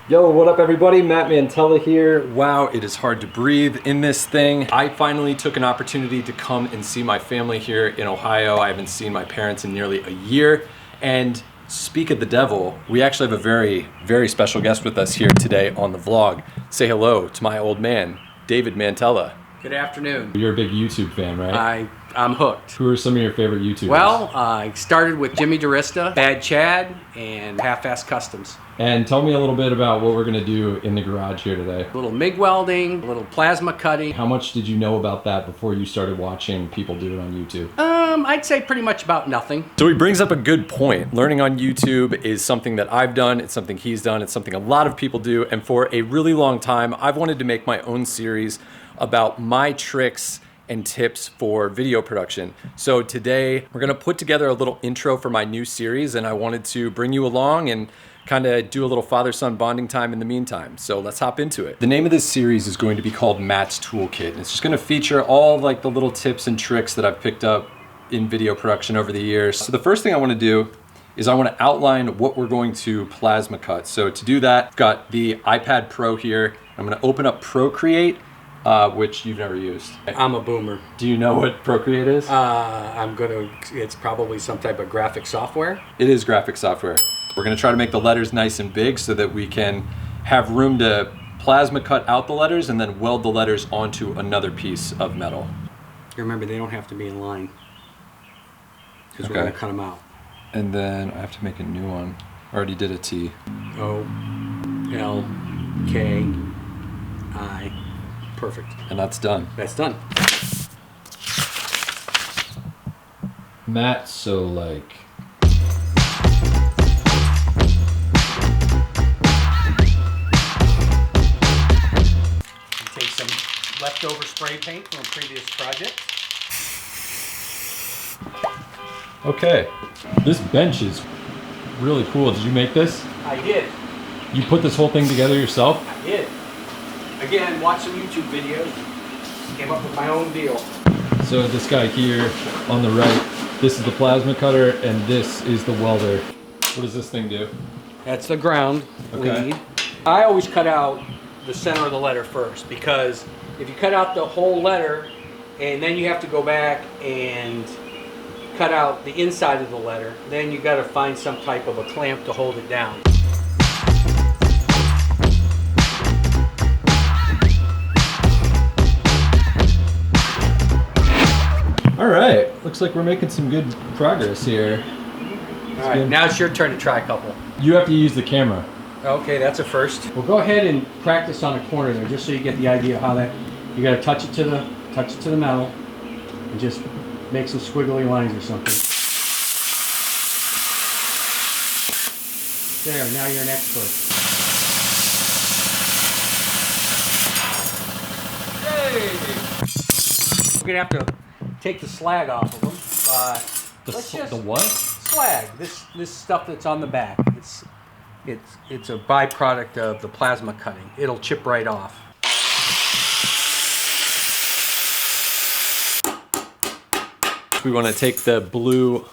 Yo, what up everybody? Matt Mantella here. Wow, it is hard to breathe in this thing. I finally took an opportunity to come and see my family here in Ohio. I haven't seen my parents in nearly a year. And speak of the devil, we actually have a very, very special guest with us here today on the vlog. Say hello to my old man, David Mantella. Good afternoon. You're a big YouTube fan, right? I'm hooked. Who are some of your favorite YouTubers? Well, I started with Jimmy DeRista, Bad Chad, and Half-Ass Customs. And tell me a little bit about what we're gonna do in the garage here today. A little MIG welding, a little plasma cutting. How much did you know about that before you started watching people do it on YouTube? I'd say pretty much about nothing. So he brings up a good point. Learning on YouTube is something that I've done, it's something he's done, it's something a lot of people do, and for a really long time, I've wanted to make my own series about my tricks and tips for video production. So today, we're gonna put together a little intro for my new series, and I wanted to bring you along and kind of do a little father-son bonding time in the meantime. So let's hop into it. The name of this series is going to be called Matt's Toolkit, and it's just gonna feature all like the little tips and tricks that I've picked up in video production over the years. So the first thing I wanna do is I wanna outline what we're going to plasma cut. So to do that, I've got the iPad Pro here. I'm gonna open up Procreate, which you've never used. I'm a boomer. Do you know what Procreate is? It's probably some type of graphic software. It is graphic software. We're gonna try to make the letters nice and big so that we can have room to plasma cut out the letters and then weld the letters onto another piece of metal. Remember, they don't have to be in line because Okay. we're gonna cut them out. And then I have to make a new one. I already did a T. O-L-K-I. Perfect. And that's done. That's done. Matt, so like... Take some leftover spray paint from a previous project. Okay, this bench is really cool. Did you make this? I did. You put this whole thing together yourself? I did. Again, watch some YouTube videos. Came up with my own deal. So this guy here on the right, this is the plasma cutter and this is the welder. What does this thing do? That's the ground Okay. lead. I always cut out the center of the letter first, because if you cut out the whole letter and then you have to go back and cut out the inside of the letter, then you got to find some type of a clamp to hold it down. All right, looks like we're making some good progress here. All right, now it's your turn to try a couple. You have to use the camera. Okay, that's a first. Well, go ahead and practice on a corner there, just so you get the idea of how that. You got to touch it to the metal, and just make some squiggly lines or something. There, now you're an expert. Hey! We're gonna have to take the slag off of them, but The what? slag. This stuff that's on the back. It's a byproduct of the plasma cutting. It'll chip right off. We want to take the blue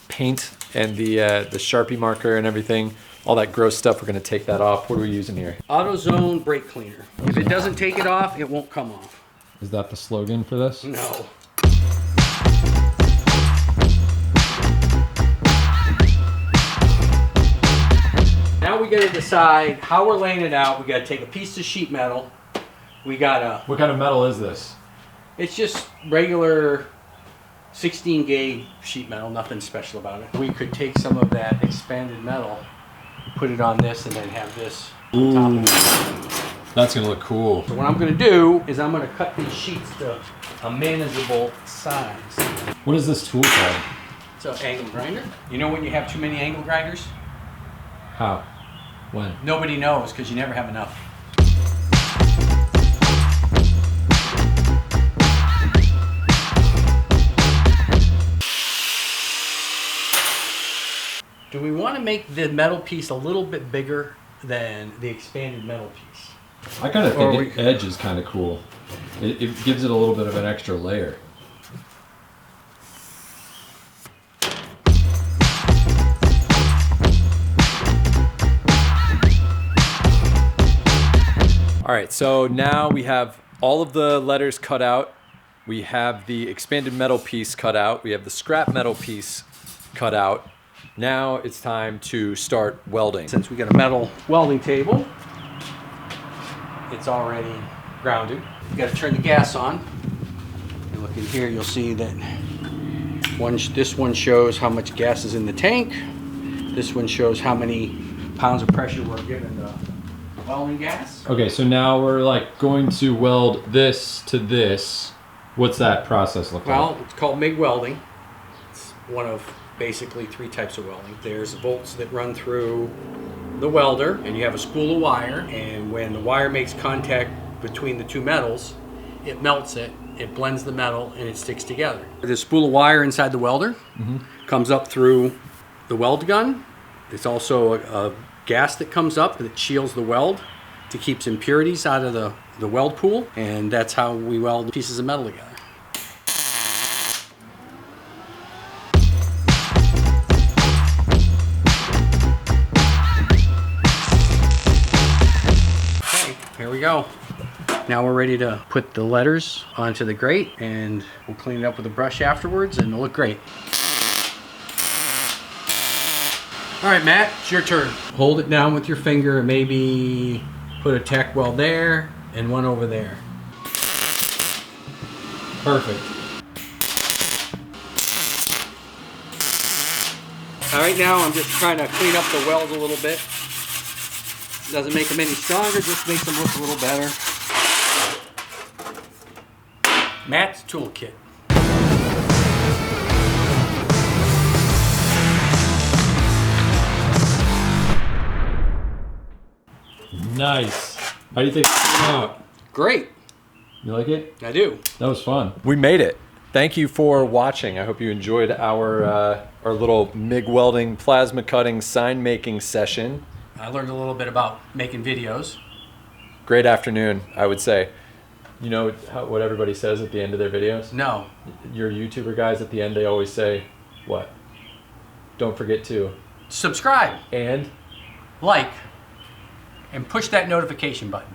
paint and the Sharpie marker and everything, all that gross stuff, we're going to take that off. What are we using here? AutoZone brake cleaner. If it doesn't take it off, it won't come off. Is that the slogan for this? No. Now we got to decide how we're laying it out. We got to take a piece of sheet metal. We got to. What kind of metal is this? It's just regular 16 gauge sheet metal, nothing special about it. We could take some of that expanded metal, put it on this, and then have this on top of it. That's gonna look cool. So what I'm gonna do is I'm gonna cut these sheets to a manageable size. What is this tool called? It's an angle grinder. You know when you have too many angle grinders? How? When? Nobody knows, because you never have enough. Do we want to make the metal piece a little bit bigger than the expanded metal piece? I kind of think the edge is kind of cool. It gives it a little bit of an extra layer. All right, so now we have all of the letters cut out. We have the expanded metal piece cut out. We have the scrap metal piece cut out. Now it's time to start welding. Since we got a metal welding table, it's already grounded. You got to turn the gas on. You look in here, you'll see that this one shows how much gas is in the tank. This one shows how many pounds of pressure we're giving the welding gas. Okay, so now we're like going to weld this to this. What's that process look like? Well, it's called Mig Welding. It's one of basically 3 types of welding. There's bolts that run through the welder, and you have a spool of wire, and when the wire makes contact between the 2 metals, it melts it, it blends the metal, and it sticks together. The spool of wire inside the welder comes up through the weld gun. There's also a gas that comes up that shields the weld to keep impurities out of the weld pool, and that's how we weld pieces of metal together. Okay, here we go. Now we're ready to put the letters onto the grate, and we'll clean it up with a brush afterwards, and it'll look great. All right, Matt, it's your turn. Hold it down with your finger and maybe put a tack weld there and one over there. Perfect. All right, now I'm just trying to clean up the weld a little bit. Doesn't make them any stronger, just makes them look a little better. Matt's Toolkit. Nice. How do you think it came out? Great. You like it? I do. That was fun. We made it. Thank you for watching. I hope you enjoyed our little MIG welding, plasma cutting, sign making session. I learned a little bit about making videos. Great afternoon, I would say. You know what everybody says at the end of their videos? No. Your YouTuber guys at the end, they always say, what? Don't forget to. Subscribe. And? Like. And push that notification button.